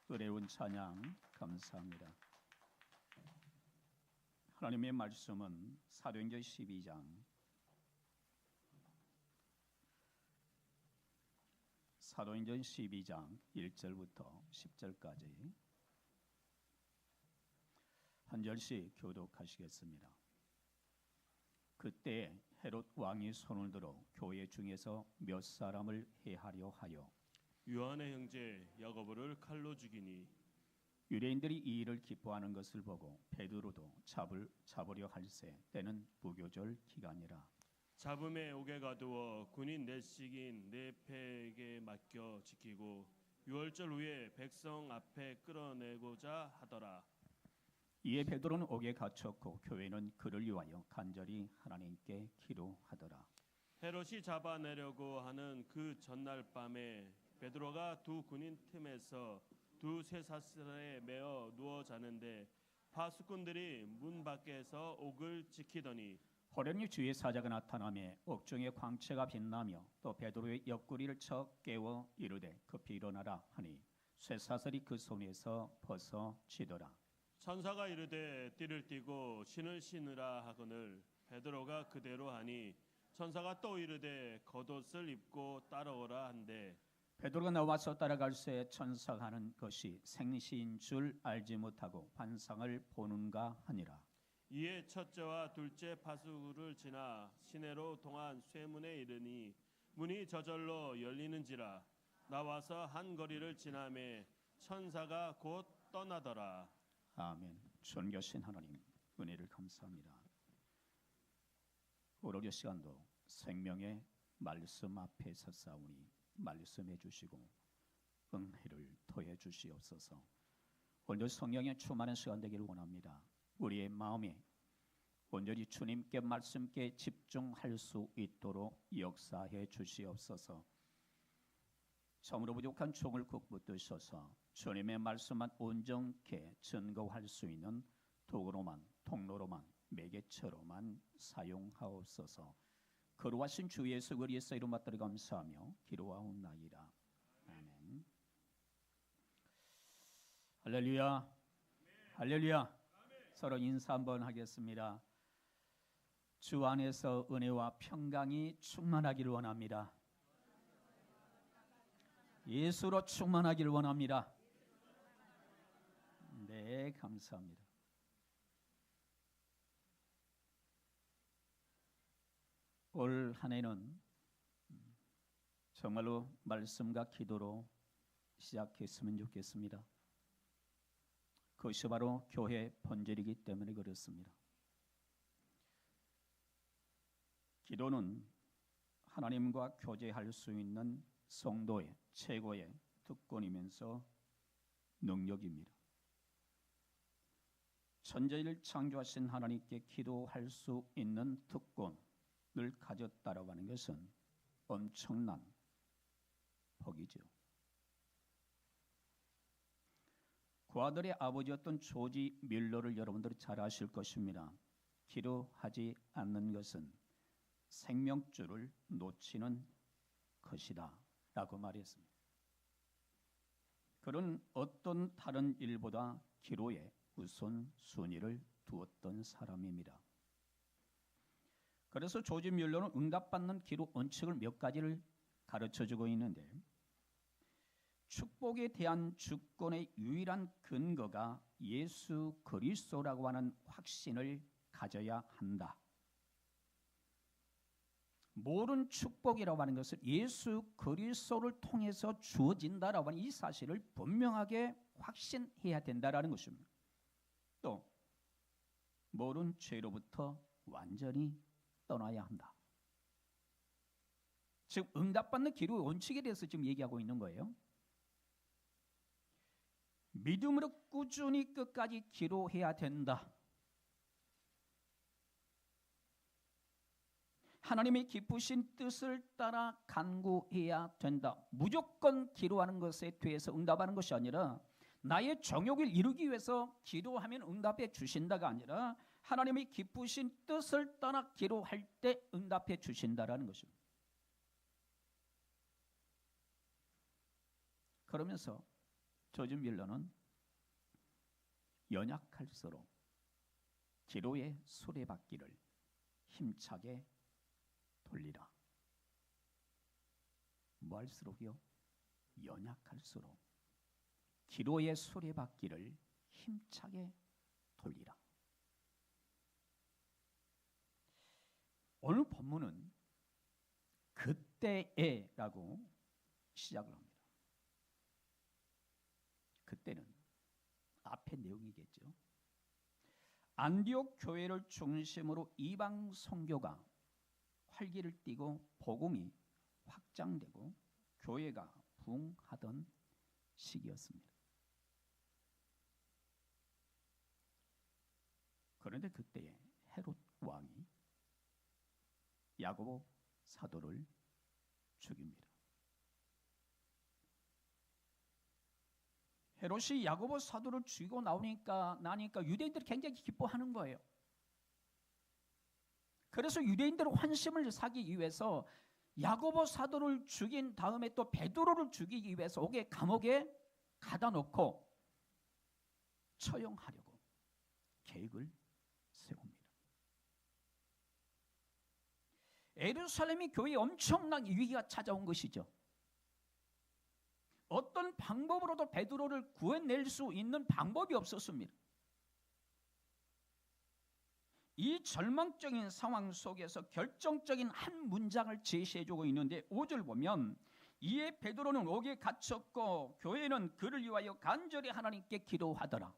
은혜운 찬양 감사합니다. 하나님의 말씀은 사도행전 12장 1절부터 10절까지 한 절씩 교독하시겠습니다. 그때 헤롯 왕이 손을 들어 교회 중에서 몇 사람을 해하려 하여 요한의 형제 야고보를 칼로 죽이니 유대인들이 이 일을 기뻐하는 것을 보고 베드로도 잡으려 할세 때는 무교절 기간이라. 잡음에 옥에 가두어 군인 내식인 네페에게 맡겨 지키고 유월절 후에 백성 앞에 끌어내고자 하더라. 이에 베드로는 옥에 갇혔고 교회는 그를 위하여 간절히 하나님께 기도하더라. 헤롯이 잡아내려고 하는 그 전날 밤에 베드로가 두 군인 틈에서 두 쇠사슬에 매어 누워 자는데 파수꾼들이 문 밖에서 옥을 지키더니 호련히 주의 사자가 나타나며 옥중에 광채가 빛나며 또 베드로의 옆구리를 쳐 깨워 이르되 급히 일어나라 하니 쇠사슬이 그 손에서 벗어지더라. 천사가 이르되 띠를 띠고 신을 신으라 하거늘 베드로가 그대로 하니 천사가 또 이르되 겉옷을 입고 따라오라 한대 베드로가 나와서 따라갈새 천사가 하는 것이 생시인 줄 알지 못하고 환상을 보는가 하니라. 이에 첫째와 둘째 파수를 지나 시내로 동안 쇠문에 이르니 문이 저절로 열리는지라. 나와서 한 거리를 지나매 천사가 곧 떠나더라. 아멘. 존귀하신 하나님 은혜를 감사합니다. 오늘 시간도 생명의 말씀 앞에 섰사오니 말씀해 주시고 은혜를 더해 주시옵소서. 오늘 성령의 충만한 시간 되기를 원합니다. 우리의 마음이 온전히 주님께 말씀께 집중할 수 있도록 역사해 주시옵소서. 참으로 부족한 종을 꼭 붙드셔서 주님의 말씀만 온전케 증거할 수 있는 도구로만 통로로만 매개체로만 사용하옵소서. 거룩하신 주 예수 그리스도의 이름 받들어 감사하며 기도하옵나이다. 아멘. 할렐루야. 할렐루야. 서로 인사 한번 하겠습니다. 주 안에서 은혜와 평강이 충만하기를 원합니다. 예수로 충만하기를 원합니다. 네, 감사합니다. 올 한 해는 정말로 말씀과 기도로 시작했으면 좋겠습니다. 그것이 바로 교회 본질이기 때문에 그렇습니다. 기도는 하나님과 교제할 수 있는 성도의 최고의 특권이면서 능력입니다. 천지를 창조하신 하나님께 기도할 수 있는 특권을 가졌다라고 하는 것은 엄청난 복이죠. 그 아들의 아버지였던 조지 밀러를 여러분들이 잘 아실 것입니다. 기도하지 않는 것은 생명줄을 놓치는 것이다 라고 말했습니다. 그는 어떤 다른 일보다 기도에 우선순위를 두었던 사람입니다. 그래서 조지 밀러는 응답받는 기도 원칙을 몇 가지를 가르쳐주고 있는데, 축복에 대한 주권의 유일한 근거가 예수 그리스도라고 하는 확신을 가져야 한다. 모든 축복이라고 하는 것은 예수 그리스도를 통해서 주어진다라고 하는 이 사실을 분명하게 확신해야 된다라는 것입니다. 또 모든 죄로부터 완전히 떠나야 한다. 즉 응답받는 기도의 원칙에 대해서 지금 얘기하고 있는 거예요. 믿음으로 꾸준히 끝까지 기도해야 된다. 하나님의 기쁘신 뜻을 따라 간구해야 된다. 무조건 기도하는 것에 대해서 응답하는 것이 아니라 나의 정욕을 이루기 위해서 기도하면 응답해 주신다가 아니라 하나님의 기쁘신 뜻을 따라 기도할 때 응답해 주신다라는 것입니다. 그러면서 조지 밀러는 연약할수록 기도의 수레바퀴를 힘차게 돌리라. 뭐 할수록이요? 연약할수록 기도의 수레바퀴를 힘차게 돌리라. 오늘 본문은 그때에라고 시작을 합니다. 그때는 앞에 내용이겠죠. 안디옥 교회를 중심으로 이방 선교가 활기를 띠고 복음이 확장되고 교회가 부흥하던 시기였습니다. 그런데 그때에 헤롯 왕이 야고보 사도를 죽입니다. 헤롯이 야고보 사도를 죽이고 나니까 유대인들이 굉장히 기뻐하는 거예요. 그래서 유대인들의 환심을 사기 위해서 야고보 사도를 죽인 다음에 또 베드로를 죽이기 위해서 옥에 감옥에 가다 놓고 처형하려고 계획을 세웁니다. 예루살렘이 교회에 엄청난 위기가 찾아온 것이죠. 어떤 방법으로도 베드로를 구해낼 수 있는 방법이 없었습니다. 이 절망적인 상황 속에서 결정적인 한 문장을 제시해주고 있는데 5절 보면 이에 베드로는 옥에 갇혔고 교회는 그를 위하여 간절히 하나님께 기도하더라.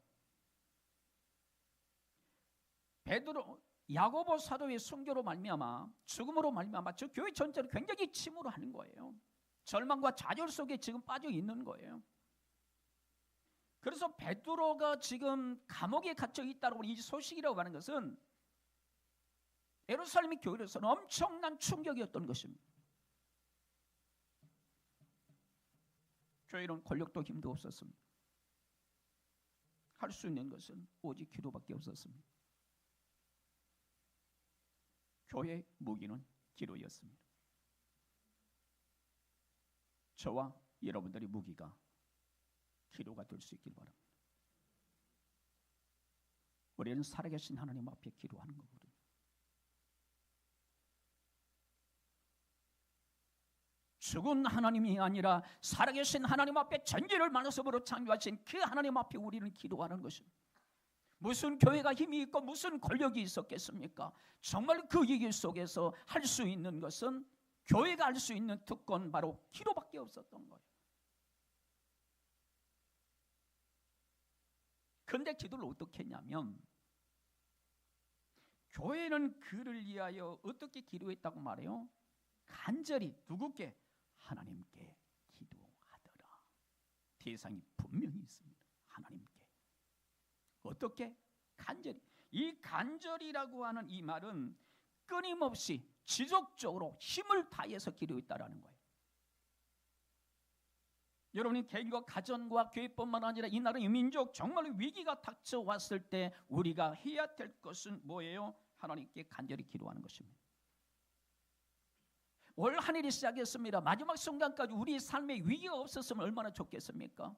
야고보 사도의 순교로 말미암아 죽음으로 말미암아 저 교회 전체를 굉장히 침울로 하는 거예요. 절망과 좌절 속에 지금 빠져 있는 거예요. 그래서 베드로가 지금 감옥에 갇혀 있다고 이 소식이라고 하는 것은 예루살렘 교회로서는 엄청난 충격이었던 것입니다. 교회는 권력도 힘도 없었습니다. 할 수 있는 것은 오직 기도밖에 없었습니다. 교회의 무기는 기도였습니다. 저와 여러분들의 무기가 기도가 될 수 있길 바랍니다. 우리는 살아계신 하나님 앞에 기도하는 거거든요. 죽은 하나님이 아니라 살아계신 하나님 앞에 전지를 만우sob으로 창조하신 그 하나님 앞에 우리는 기도하는 것입니다. 무슨 교회가 힘이 있고 무슨 권력이 있었겠습니까? 정말 그 위기 속에서 할 수 있는 것은 교회가 할 수 있는 특권 바로 기도밖에 없었던 거예요. 그런데 기도를 어떻게 했냐면 교회는 그를 위하여 어떻게 기도했다고 말해요? 간절히 누구께? 하나님께 기도하더라. 대상이 분명히 있습니다. 하나님께. 어떻게? 간절히. 이 간절이라고 하는 이 말은 끊임없이 지속적으로 힘을 다해서 기도했다라는 거예요. 여러분이 개인과 가정과 교회뿐만 아니라 이 나라의 민족 정말 위기가 닥쳐왔을 때 우리가 해야 될 것은 뭐예요? 하나님께 간절히 기도하는 것입니다. 올 한 해를 시작했습니다. 마지막 순간까지 우리 삶에 위기가 없었으면 얼마나 좋겠습니까?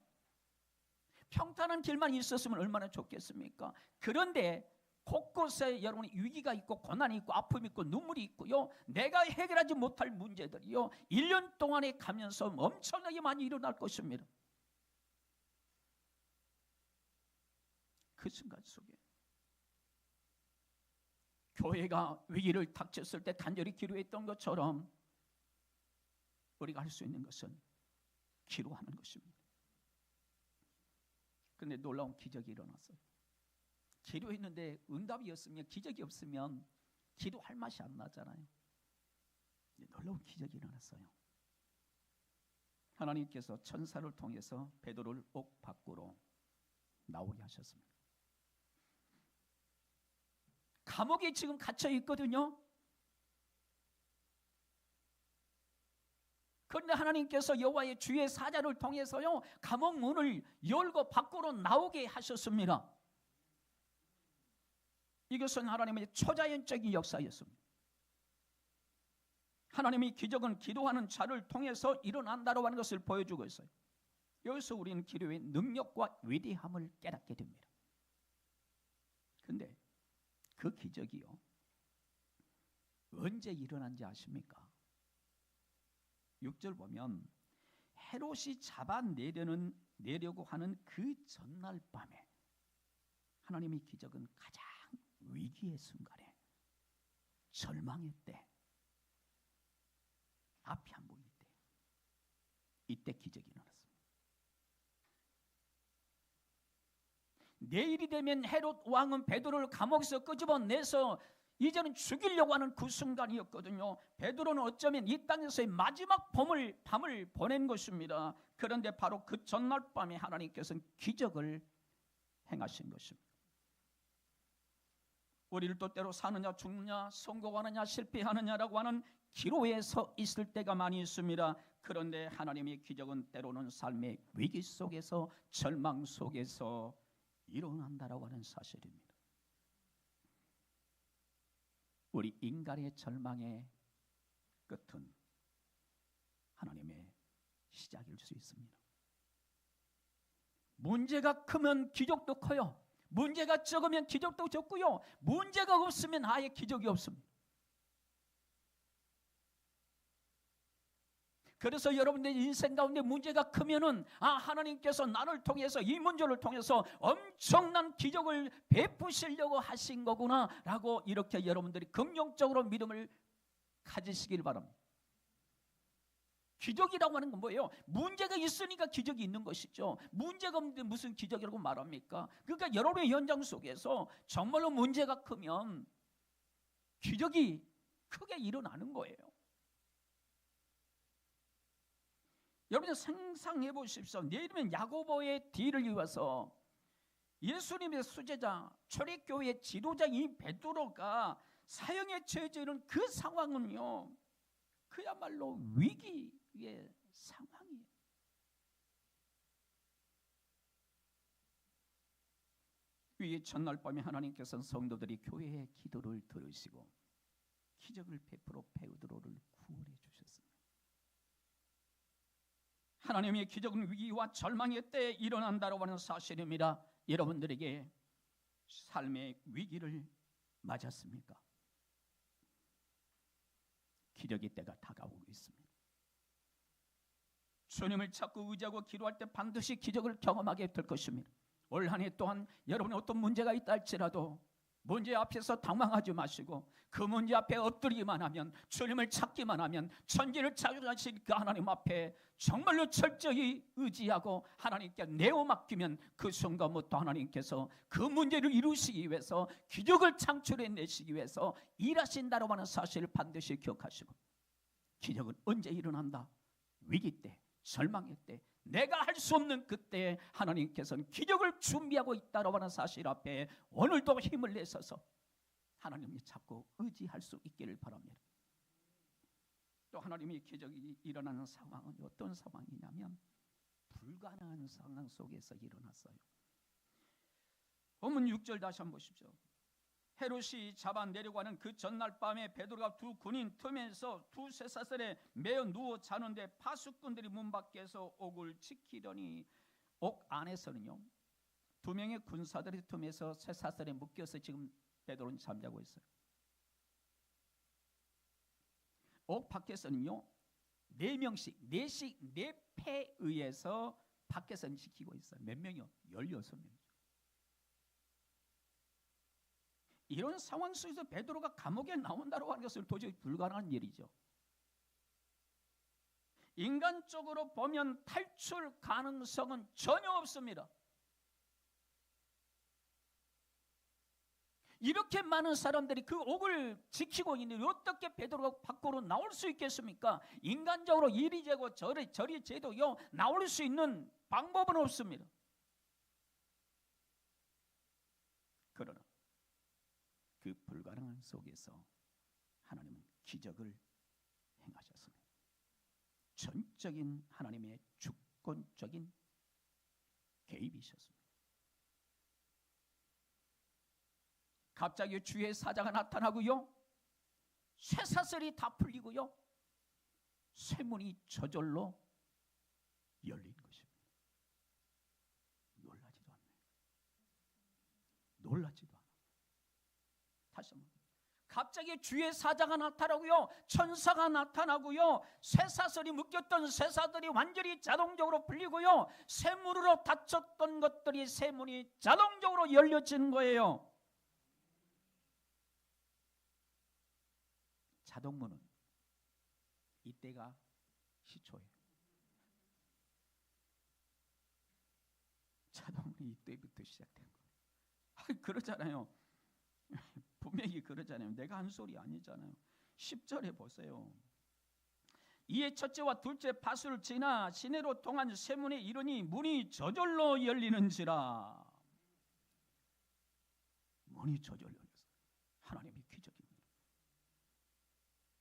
평탄한 길만 있었으면 얼마나 좋겠습니까? 그런데 곳곳에 여러분이 위기가 있고 고난이 있고 아픔이 있고 눈물이 있고요. 내가 해결하지 못할 문제들이요. 1년 동안에 가면서 엄청나게 많이 일어날 것입니다. 그 순간 속에 교회가 위기를 닥쳤을 때 간절히 기도했던 것처럼 우리가 할 수 있는 것은 기도하는 것입니다. 그런데 놀라운 기적이 일어났어요. 기도했는데 응답이었으면 기적이 없으면 기도할 맛이 안 나잖아요. 놀라운 기적이 일어났어요. 하나님께서 천사를 통해서 베드로를 옥 밖으로 나오게 하셨습니다. 감옥에 지금 갇혀 있거든요. 그런데 하나님께서 여호와의 주의 사자를 통해서요 감옥 문을 열고 밖으로 나오게 하셨습니다. 이것은 하나님의 초자연적인 역사였습니다. 하나님의 기적은 기도하는 자를 통해서 일어난다고 하는 것을 보여주고 있어요. 여기서 우리는 기도의 능력과 위대함을 깨닫게 됩니다. 근데 그 기적이요, 언제 일어난지 아십니까? 6절 보면 헤롯이 잡아내려고 하는 그 전날 밤에 하나님의 기적은 가장 위기의 순간에, 절망의 때, 앞이 안 보일 때, 이때 기적이 일어났습니다. 내일이 되면 헤롯 왕은 베드로를 감옥에서 끄집어내서 이제는 죽이려고 하는 그 순간이었거든요. 베드로는 어쩌면 이 땅에서의 마지막 밤을 보낸 것입니다. 그런데 바로 그 전날 밤에 하나님께서는 기적을 행하신 것입니다. 우리를 또 때로 사느냐 죽느냐, 성공하느냐 실패하느냐라고 하는 기로에 서 있을 때가 많이 있습니다. 그런데 하나님의 기적은 때로는 삶의 위기 속에서, 절망 속에서 일어난다라고 하는 사실입니다. 우리 인간의 절망의 끝은 하나님의 시작일 수 있습니다. 문제가 크면 기적도 커요. 문제가 적으면 기적도 적고요. 문제가 없으면 아예 기적이 없습니다. 그래서 여러분들 인생 가운데 문제가 크면은 하나님께서 나를 통해서, 이 문제를 통해서 엄청난 기적을 베푸시려고 하신 거구나 라고 이렇게 여러분들이 긍정적으로 믿음을 가지시길 바랍니다. 기적이라고 하는 건 뭐예요? 문제가 있으니까 기적이 있는 것이죠. 문제가 없는데 무슨 기적이라고 말합니까? 그러니까 여러분의 현장 속에서 정말로 문제가 크면 기적이 크게 일어나는 거예요. 여러분 상상해 보십시오. 내일이면 야고보의 뒤를 이어서 예수님의 수제자, 초대교회의 지도자 이 베드로가 사형에 처해져 있는 그 상황은요, 그야말로 위기의 상황이에요. 이 전날 밤에 하나님께서는 성도들이 교회의 기도를 들으시고 기적을 베풀어 베드로를 구원해 주셨습니다. 하나님의 기적은 위기와 절망의 때에 일어난다고 하는 사실입니다. 여러분들에게 삶의 위기를 맞았습니까? 기적의 때가 다가오고 있습니다. 주님을 찾고 의지하고 기도할 때 반드시 기적을 경험하게 될 것입니다. 올 한 해 또한 여러분이 어떤 문제가 있다 할지라도 문제 앞에서 당황하지 마시고 그 문제 앞에 엎드리기만 하면, 주님을 찾기만 하면, 천지를 창조하신 그 하나님 앞에 정말로 철저히 의지하고 하나님께 내어 맡기면 그 순간부터 하나님께서 그 문제를 이루시기 위해서, 기적을 창출해내시기 위해서 일하신다고 하는 사실을 반드시 기억하시고, 기적은 언제 일어난다? 위기 때, 절망의 때, 내가 할 수 없는 그때 하나님께서는 기적을 준비하고 있다고 하는 사실 앞에 오늘도 힘을 내셔서 하나님을 찾고 의지할 수 있기를 바랍니다. 또 하나님의 기적이 일어나는 상황은 어떤 상황이냐면 불가능한 상황 속에서 일어났어요. 본문 6절 다시 한번 보십시오. 헤롯이 잡아내려고 하는 그 전날 밤에 베드로가 두 군인 틈에서 두 쇠사슬에 매어 누워 자는데 파수꾼들이 문 밖에서 옥을 지키려니, 옥 안에서는요 두 명의 군사들이 틈에서 쇠사슬에 묶여서 지금 베드로는 잠자고 있어요. 옥 밖에서는요 4명씩, 4패에 의해서 밖에서는 지키고 있어요. 몇 명이요? 16명. 이런 상황 속에서 베드로가 감옥에 나온다고 하는 것은 도저히 불가능한 일이죠. 인간적으로 보면 탈출 가능성은 전혀 없습니다. 이렇게 많은 사람들이 그 옥을 지키고 있는데 어떻게 베드로가 밖으로 나올 수 있겠습니까? 인간적으로 이리 재고 저리 재도요 나올 수 있는 방법은 없습니다. 그러나 그 불가능한 속에서 하나님은 기적을 행하셨습니다. 전적인 하나님의 주권적인 개입이셨습니다. 갑자기 주의 사자가 나타나고요, 쇠사슬이 다 풀리고요, 쇠문이 저절로 열린 것입니다. 놀라지도 않아. 다시 한번. 갑자기 주의 사자가 나타나고요, 천사가 나타나고요, 쇠사슬이 묶였던 쇠사들이 완전히 자동적으로 풀리고요, 쇠문으로 닫혔던 것들이 쇠문이 자동적으로 열려지는 거예요. 자동문은 이때가 시초예요. 자동문이 이때부터 시작된 거예요. 그러잖아요. 분명히 그러잖아요. 내가 한 소리 아니잖아요. 10절에 보세요. 이에 첫째와 둘째 파수를 지나 시내로 통한 쇠문에 이르니 문이 저절로 열리는지라. 문이 저절로 열렸어요. 하나님의 기적입니다.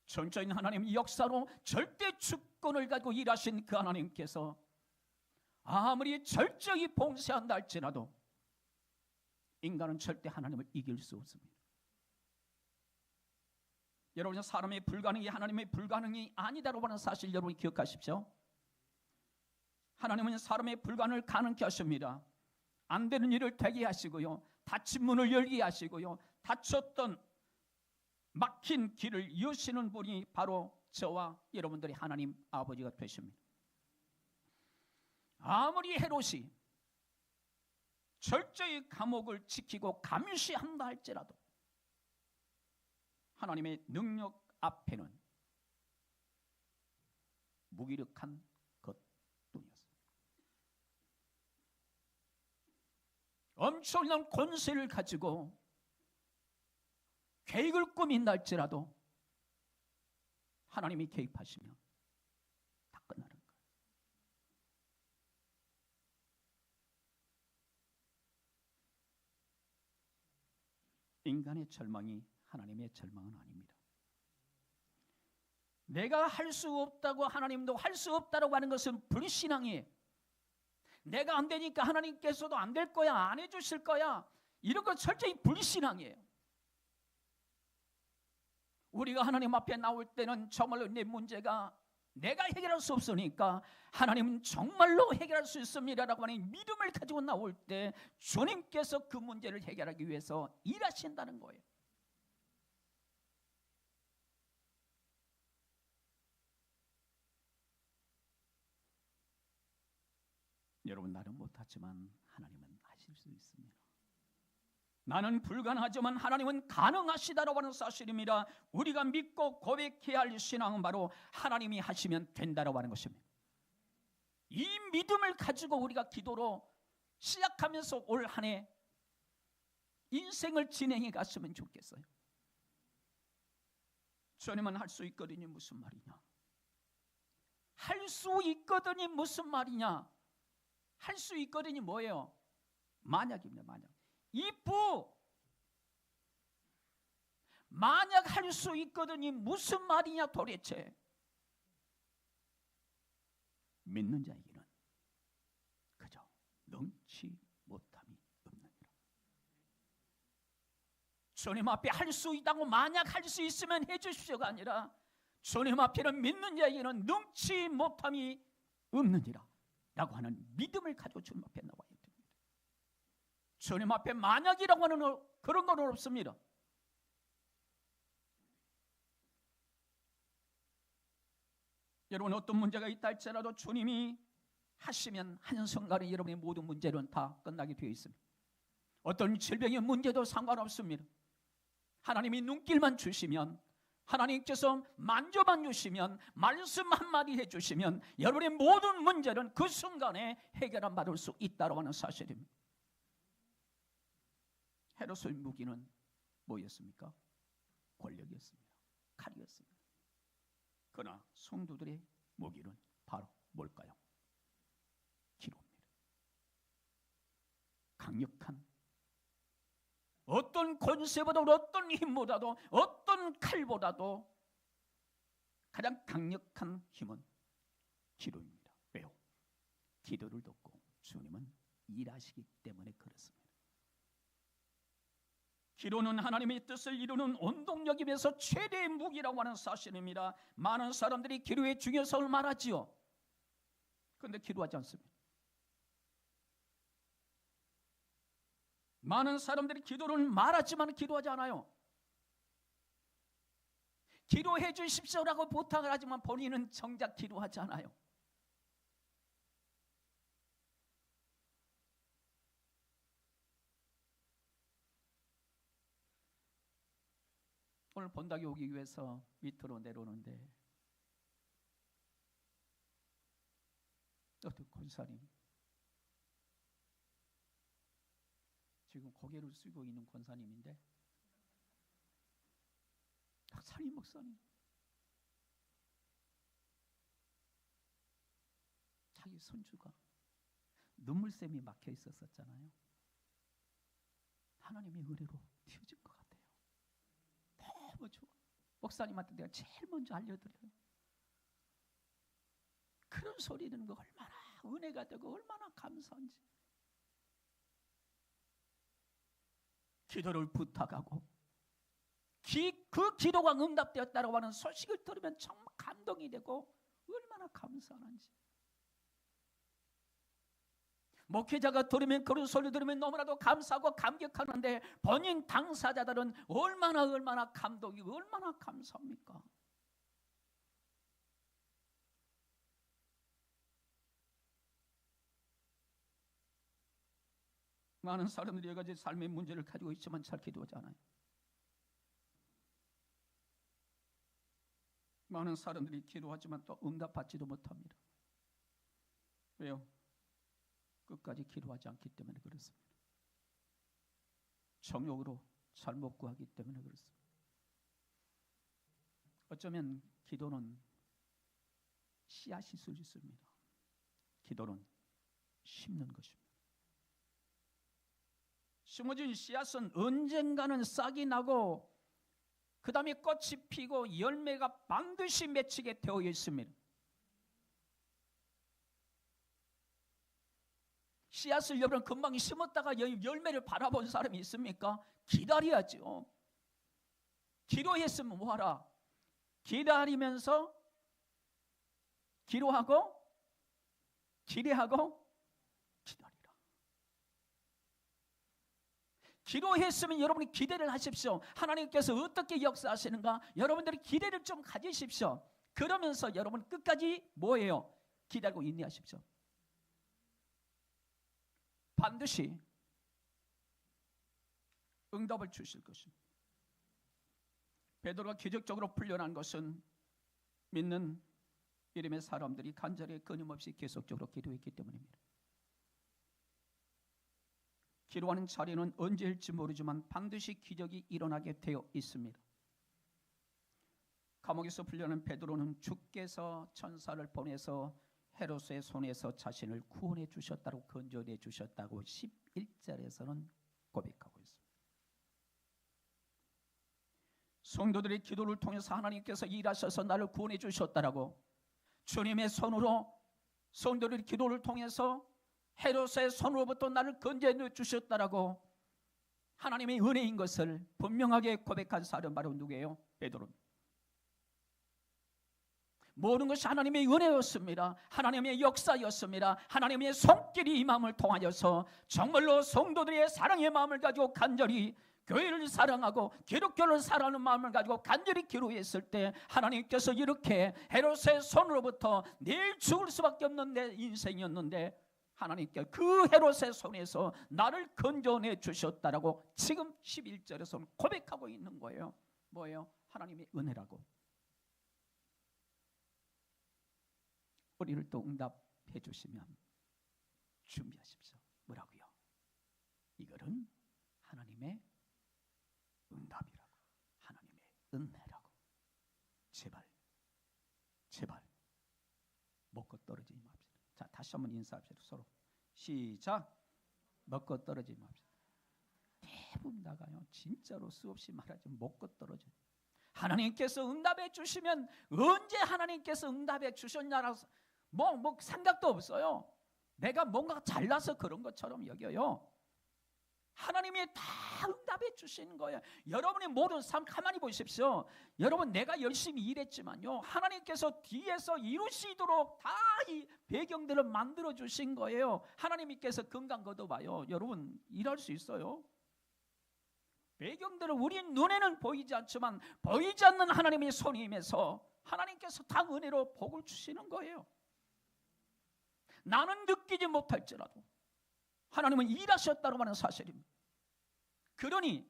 전적인 하나님의 역사로 절대 주권을 가지고 일하신 그 하나님께서 아무리 절정히 봉쇄한다 할지라도 인간은 절대 하나님을 이길 수 없습니다. 여러분, 사람의 불가능이 하나님의 불가능이 아니다라고 하는 사실 여러분 기억하십시오. 하나님은 사람의 불가능을 가능케 하십니다. 안 되는 일을 되게 하시고요, 닫힌 문을 열게 하시고요, 닫혔던 막힌 길을 여시는 분이 바로 저와 여러분들이 하나님 아버지가 되십니다. 아무리 헤롯이 철저히 감옥을 지키고 감시한다 할지라도 하나님의 능력 앞에는 무기력한 것뿐이었습니다. 엄청난 권세를 가지고 계획을 꾸민다 할지라도 하나님이 개입하시면 다 끝나는 거예요. 인간의 절망이 하나님의 절망은 아닙니다. 내가 할 수 없다고 하나님도 할 수 없다고 하는 것은 불신앙이에요. 내가 안 되니까 하나님께서도 안 될 거야, 안 해주실 거야, 이런 건 철저히 불신앙이에요. 우리가 하나님 앞에 나올 때는 정말로 내 문제가 내가 해결할 수 없으니까 하나님은 정말로 해결할 수 있습니다라고 하는 믿음을 가지고 나올 때 주님께서 그 문제를 해결하기 위해서 일하신다는 거예요. 여러분, 나는 못하지만 하나님은 하실 수 있습니다. 나는 불가능하지만 하나님은 가능하시다라고 하는 사실입니다. 우리가 믿고 고백해야 할 신앙은 바로 하나님이 하시면 된다라고 하는 것입니다. 이 믿음을 가지고 우리가 기도로 시작하면서 올 한 해 인생을 진행해 갔으면 좋겠어요. 주님은 할 수 있거든요. 무슨 말이냐? 할 수 있거든요. 무슨 말이냐? 할 수 있거든요. 뭐예요? 만약입니다. 만약. 이프 만약 할 수 있거든요. 무슨 말이냐 도대체? 믿는 자에게는 그저 능치 못함이 없느니라. 주님 앞에 할 수 있다고 만약 할 수 있으면 해주십시오가 아니라 주님 앞에는 믿는 자에게는 능치 못함이 없느니라 라고 하는 믿음을 가지고 주님 앞에 나와야 됩니다. 주님 앞에 만약이라고 하는 그런 건 없습니다. 여러분, 어떤 문제가 있다 할지라도 주님이 하시면 한순간에 여러분의 모든 문제는 다 끝나게 되어 있습니다. 어떤 질병의 문제도 상관없습니다. 하나님이 눈길만 주시면, 하나님께서 만져만 주시면, 말씀 한마디 해주시면 여러분의 모든 문제는 그 순간에 해결을 받을 수 있다고 하는 사실입니다. 헤롯의 무기는 뭐였습니까? 권력이었습니다. 칼이었습니다. 그러나 성도들의 무기는 바로 뭘까요? 기도입니다. 강력한 어떤 권세보다 어떤 힘보다도 어떤 칼보다도 가장 강력한 힘은 기도입니다. 왜요? 기도를 듣고 주님은 일하시기 때문에 그렇습니다. 기도는 하나님의 뜻을 이루는 원동력이면서 최대의 무기라고 하는 사실입니다. 많은 사람들이 기도의 중요성을 말하지요. 그런데 기도하지 않습니다. 많은 사람들이 기도를 말하지만 기도하지 않아요. 기도해 주십시오라고 부탁을 하지만 본인은 정작 기도하지 않아요. 오늘 본당에 오기 위해서 밑으로 내려오는데 어떤 권사님, 지금 고개를 숙이고 있는 권사님인데 박사님, 목사님, 자기 손주가 눈물샘이 막혀 있었잖아요. 하나님의 은혜로 튀어진 것 같아요. 너무 좋아. 목사님한테 내가 제일 먼저 알려드려요. 그런 소리 듣는 거 얼마나 은혜가 되고 얼마나 감사한지. 기도를 부탁하고 그 기도가 응답되었다고 하는 소식을 들으면 정말 감동이 되고 얼마나 감사한지. 목회자가 들으면 그런 소리 들으면 너무나도 감사하고 감격하는데 본인 당사자들은 얼마나 감동이고 얼마나 감사합니까? 많은 사람들이 여러 가지 삶의 문제를 가지고 있지만 잘 기도하지 않아요. 많은 사람들이 기도하지만 또 응답받지도 못합니다. 왜요? 끝까지 기도하지 않기 때문에 그렇습니다. 정욕으로 잘못 구하기 때문에 그렇습니다. 어쩌면 기도는 씨앗이 수 있습니다. 기도는 심는 것입니다. 심어진 씨앗은 언젠가는 싹이 나고 그 다음에 꽃이 피고 열매가 반드시 맺히게 되어 있습니다. 씨앗을 여러분 금방 심었다가 열매를 바라본 사람이 있습니까? 기다려야죠. 기도했으면 뭐하라? 기다리면서 기도하고 기대하고 기다리라. 기도했으면 여러분이 기대를 하십시오. 하나님께서 어떻게 역사하시는가 여러분들이 기대를 좀 가지십시오. 그러면서 여러분 끝까지 뭐예요? 기다리고 인내하십시오. 반드시 응답을 주실 것입니다. 베드로가 기적적으로 풀려난 것은 믿는 이름의 사람들이 간절히 끊임없이 계속적으로 기도했기 때문입니다. 기도하는 자리는 언제일지 모르지만 반드시 기적이 일어나게 되어 있습니다. 감옥에서 풀려난 베드로는 주께서 천사를 보내서 헤롯의 손에서 자신을 구원해 주셨다고 건져내 주셨다고 11절에서는 고백하고 있습니다. 성도들의 기도를 통해서 하나님께서 일하셔서 나를 구원해 주셨다라고 주님의 손으로 성도들의 기도를 통해서 헤롯의 손으로부터 나를 건져내 주셨다라고 하나님의 은혜인 것을 분명하게 고백한 사람은 바로 누구예요? 베드로입니다. 모든 것이 하나님의 은혜였습니다. 하나님의 역사였습니다. 하나님의 손길이 이 마음을 통하여서 정말로 성도들의 사랑의 마음을 가지고 간절히 교회를 사랑하고 기독교를 사랑하는 마음을 가지고 간절히 기도했을 때 하나님께서 이렇게 헤롯의 손으로부터 내일 죽을 수밖에 없는 내 인생이었는데 하나님께 그 헤롯의 손에서 나를 건져내 주셨다라고 지금 11절에서 고백하고 있는 거예요. 뭐예요? 하나님의 은혜라고. 우리를 또 응답해 주시면 준비하십시오. 뭐라고요? 이거는 하나님의 응답이라고, 하나님의 은혜라고. 제발 먹고 떨어지지 맙시다. 자, 다시 한번 인사합시다. 서로 시작. 먹고 떨어지지 맙시다. 대부분 나가요. 진짜로 수없이 말하지 먹고 떨어져요. 하나님께서 응답해 주시면 언제 하나님께서 응답해 주셨냐라고 뭐 생각도 없어요. 내가 뭔가 잘나서 그런 것처럼 여겨요. 하나님이 다 응답해 주시는 거예요. 여러분이 모든 삶 가만히 보십시오. 여러분 내가 열심히 일했지만요, 하나님께서 뒤에서 이루시도록 다 이 배경들을 만들어 주신 거예요. 하나님께서 건강 거둬봐요. 여러분 일할 수 있어요? 배경들은 우리 눈에는 보이지 않지만 보이지 않는 하나님의 손이 임해서 하나님께서 다 은혜로 복을 주시는 거예요. 나는 느끼지 못할지라도 하나님은 일하셨다고 하는 사실입니다. 그러니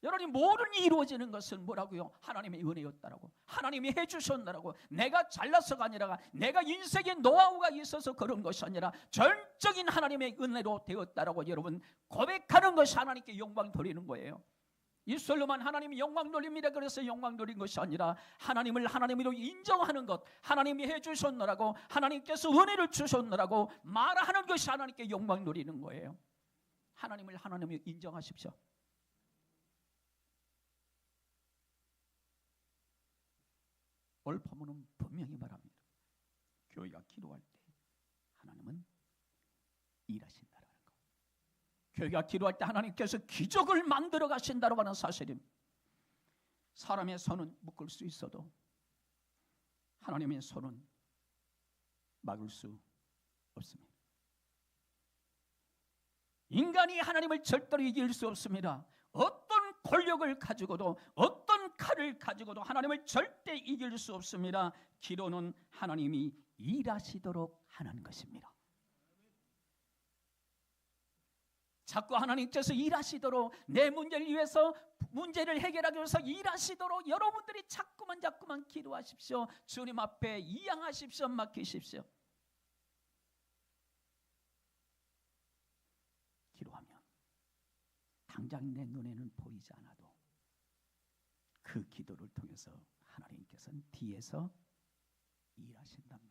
여러분이 모든 일이 이루어지는 것은 뭐라고요? 하나님의 은혜였다라고, 하나님이 해주셨다라고. 내가 잘나서가 아니라 내가 인생의 노하우가 있어서 그런 것이 아니라 전적인 하나님의 은혜로 되었다라고 여러분 고백하는 것이 하나님께 영광 돌리는 거예요. 입술로만 하나님이 영광 돌립니다. 그래서 영광 돌린 것이 아니라 하나님을 하나님으로 인정하는 것, 하나님이 해주셨노라고, 하나님께서 은혜를 주셨노라고 말하는 것이 하나님께 영광 돌리는 거예요. 하나님을 하나님으로 인정하십시오. 오늘 본문은 분명히 말합니다. 교회가 기도할 때 하나님은 일하신다라는 것. 교회가 기도할 때 하나님께서 기적을 만들어 가신다고 하는 사실입니다. 사람의 손은 묶을 수 있어도 하나님의 손은 막을 수 없습니다. 인간이 하나님을 절대로 이길 수 없습니다. 어떤 권력을 가지고도 어떤 칼을 가지고도 하나님을 절대 이길 수 없습니다. 기도는 하나님이 일하시도록 하는 것입니다. 자꾸 하나님께서 일하시도록, 내 문제를 위해서 문제를 해결하기 위해서 일하시도록 여러분들이 자꾸만 기도하십시오. 주님 앞에 이양하십시오. 맡기십시오. 기도하면 당장 내 눈에는 보이지 않아도 그 기도를 통해서 하나님께서는 뒤에서 일하신답니다.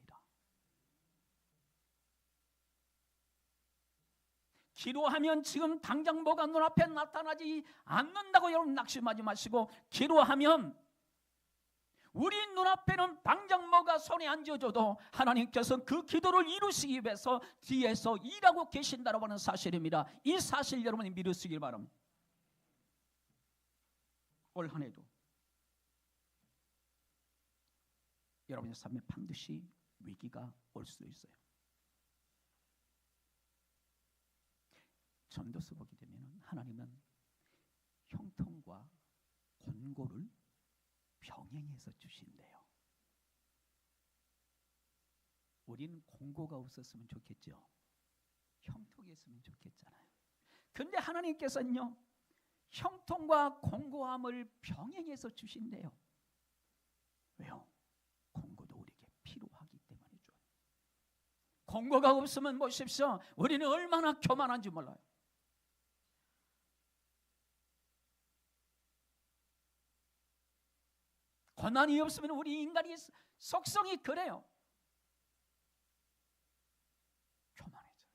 기도하면 지금 당장 뭐가 눈앞에 나타나지 않는다고 여러분 낙심하지 마시고, 기도하면 우리 눈앞에는 당장 뭐가 손에 안 쥐어져도 하나님께서 그 기도를 이루시기 위해서 뒤에서 일하고 계신다고 하는 사실입니다. 이 사실 여러분이 믿으시길 바랍니다. 올 한 해도 여러분의 삶에 반드시 위기가 올 수 있어요. 전도서 보게 되면 하나님은 형통과 권고를 병행해서 주신대요. 우리는 권고가 없었으면 좋겠죠. 형통이 있으면 좋겠잖아요. 그런데 하나님께서는요, 형통과 권고함을 병행해서 주신대요. 왜요? 권고도 우리에게 필요하기 때문이죠. 권고가 없으면 보십시오. 우리는 얼마나 교만한지 몰라요. 고난이 없으면 우리 인간이 속성이 그래요. 교만해져요.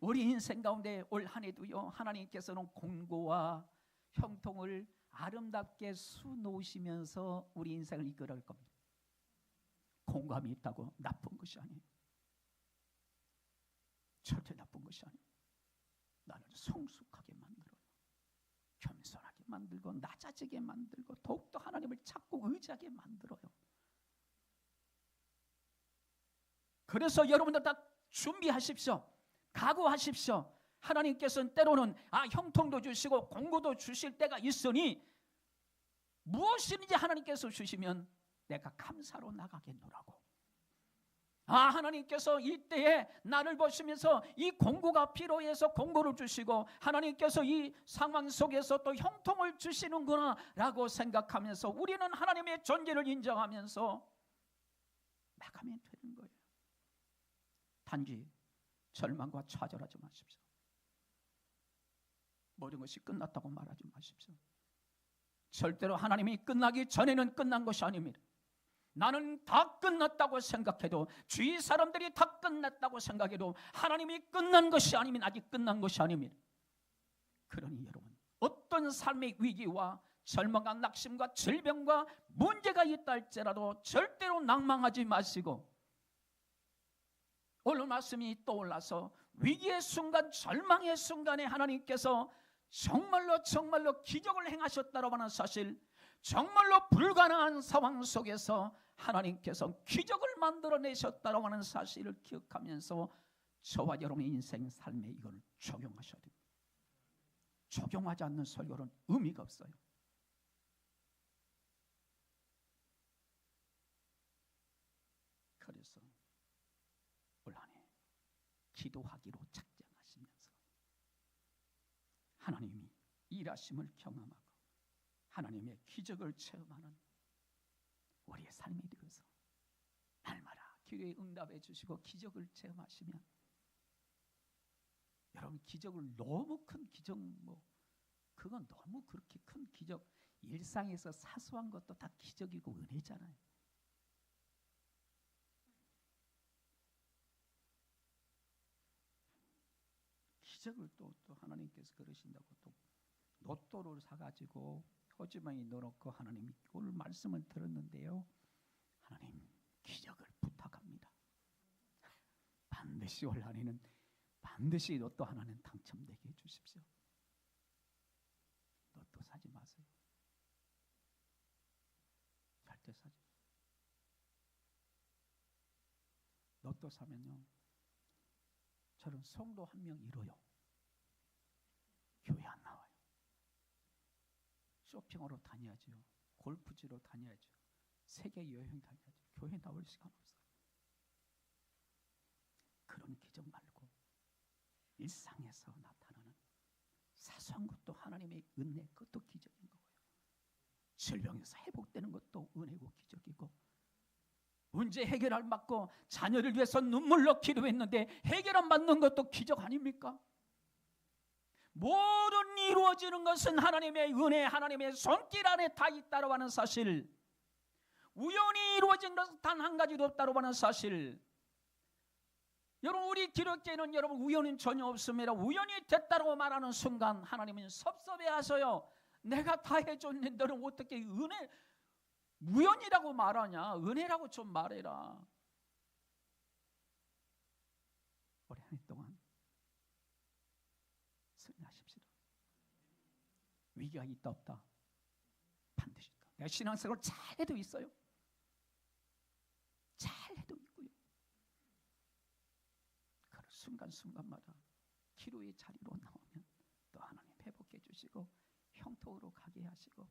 우리 인생 가운데 올 한 해도요, 하나님께서는 권고와 형통을 아름답게 수놓으시면서 우리 인생을 이끌어갈 겁니다. 공감이 있다고 나쁜 것이 아니에요. 절대 나쁜 것이 아니에요. 나를 성숙하게 만들어요. 겸손하게 만들고 낮아지게 만들고 더욱더 하나님을 찾고 의지하게 만들어요. 그래서 여러분들 다 준비하십시오. 각오하십시오. 하나님께서는 때로는 형통도 주시고 공고도 주실 때가 있으니 무엇이든지 하나님께서 주시면 내가 감사로 나가겠노라고. 하나님께서 이때에 나를 보시면서 이 공고가 필요해서 공고를 주시고 하나님께서 이 상황 속에서 또 형통을 주시는구나 라고 생각하면서 우리는 하나님의 존재를 인정하면서 나가면 되는 거예요. 단지 절망과 좌절하지 마십시오. 모든 것이 끝났다고 말하지 마십시오. 절대로 하나님이 끝나기 전에는 끝난 것이 아닙니다. 나는 다 끝났다고 생각해도, 주위 사람들이 다 끝났다고 생각해도 하나님이 끝난 것이 아니면 아직 끝난 것이 아닙니다. 그러니 여러분, 어떤 삶의 위기와 절망과 낙심과 질병과 문제가 있다 할지라도 절대로 낭망하지 마시고, 오늘 말씀이 떠올라서 위기의 순간, 절망의 순간에 하나님께서 정말로 기적을 행하셨다고 하는 사실, 정말로 불가능한 상황 속에서 하나님께서 기적을 만들어내셨다고 하는 사실을 기억하면서 저와 여러분의 인생 삶에 이걸 적용하셔야 됩니다. 적용하지 않는 설교는 의미가 없어요. 그래서 올 한 해 기도하기로 작정하시면서 하나님이 일하심을 경험하고 하나님의 기적을 체험하는 우리의 삶이 되어서 날마다 기도에 응답해 주시고 기적을 체험하시면, 여러분 기적을 너무 큰 기적, 그건 너무 그렇게 큰 기적, 일상에서 사소한 것도 다 기적이고 은혜잖아요. 기적을 또 하나님께서 그러신다고 또 로또를 사가지고 호주머니에 넣어놓고 하나님 오늘 말씀을 들었는데요, 하나님 기적을 부탁합니다. 반드시 올 한해는 반드시 로또 하나는 당첨되게 해주십시오. 로또 사지 마세요. 절대 사지 마세요. 로또 사면요, 저는 성도 한 명 잃어요. 교회 안 나와요. 쇼핑하러 다녀야죠. 골프지로 다녀야죠. 세계 여행 다녀야죠. 교회 나올 시간 없어요. 그런 기적 말고 일상에서 나타나는 사소한 것도 하나님의 은혜, 그것도 기적인 거예요. 질병에서 회복되는 것도 은혜고 기적이고, 문제 해결 안 받고 자녀를 위해서 눈물로 기도했는데 해결 안 받는 것도 기적 아닙니까? 모든 이루어지는 것은 하나님의 은혜, 하나님의 손길 안에 다 있다고 하는 사실, 우연히 이루어진 것은 단 한 가지도 없다고 하는 사실, 여러분 우리 기독교에는 여러분 우연은 전혀 없습니다. 우연히 됐다고 말하는 순간 하나님은 섭섭해하셔요. 내가 다 해줬는데 너는 어떻게 은혜, 우연이라고 말하냐, 은혜라고 좀 말해라. 올해 한 해 동안 승리하십시오. 위기가 있다 없다? 반드시 있다. 내가 신앙생활을 잘해도 있어요. 잘해도 있고요. 그 순간순간마다 기도의 자리로 나오면 또 하나님 회복해 주시고 형통으로 가게 하시고,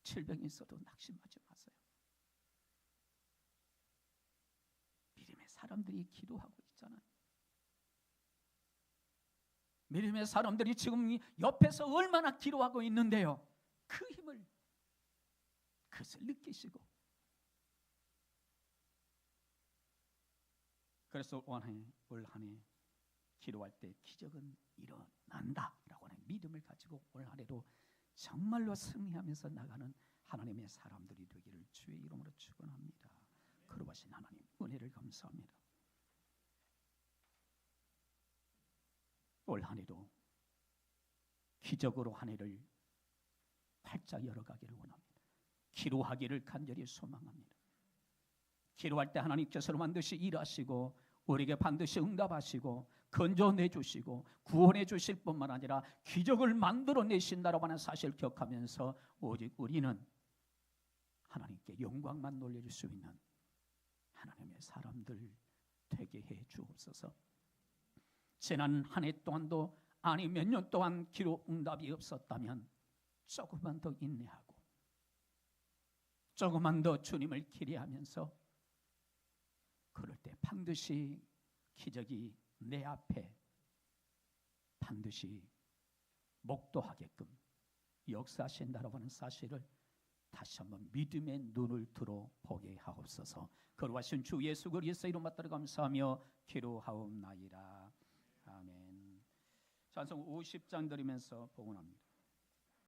질병이 있어도 낙심하지 마세요. 믿음의 사람들이 기도하고 있잖아요. 믿음의 사람들이 지금 옆에서 얼마나 기도하고 있는데요, 그 힘을, 그것을 느끼시고, 그래서 올 한 해 기도할 때 기적은 일어난다라고 하는 믿음을 가지고 올 한 해도 정말로 승리하면서 나가는 하나님의 사람들이 되기를 주의 이름으로 축원합니다. 거룩하신 하나님 은혜를 감사합니다. 올 한 해도 기적으로 한 해를 활짝 열어가기를 원합니다. 기도하기를 간절히 소망합니다. 기도할 때 하나님께서는 반드시 일하시고 우리에게 반드시 응답하시고 건져내 주시고 구원해 주실 뿐만 아니라 기적을 만들어내신다라고 하는 사실을 기억하면서 오직 우리는 하나님께 영광만 돌려줄 수 있는 하나님의 사람들 되게 해 주옵소서. 지난 한 해 동안도, 아니 몇 년 동안 기도 응답이 없었다면 조금만 더 인내하고 조금만 더 주님을 기대하면서, 그럴 때 반드시 기적이 내 앞에 반드시 목도하게끔 역사하신다라고 하는 사실을 다시 한번 믿음의 눈을 들어 보게 하옵소서. 거룩하신 주 예수 그리스도의 이름 받들어 감사하며 기도하옵나이다. 아멘. 찬송 50장 드리면서 봉헌합니다.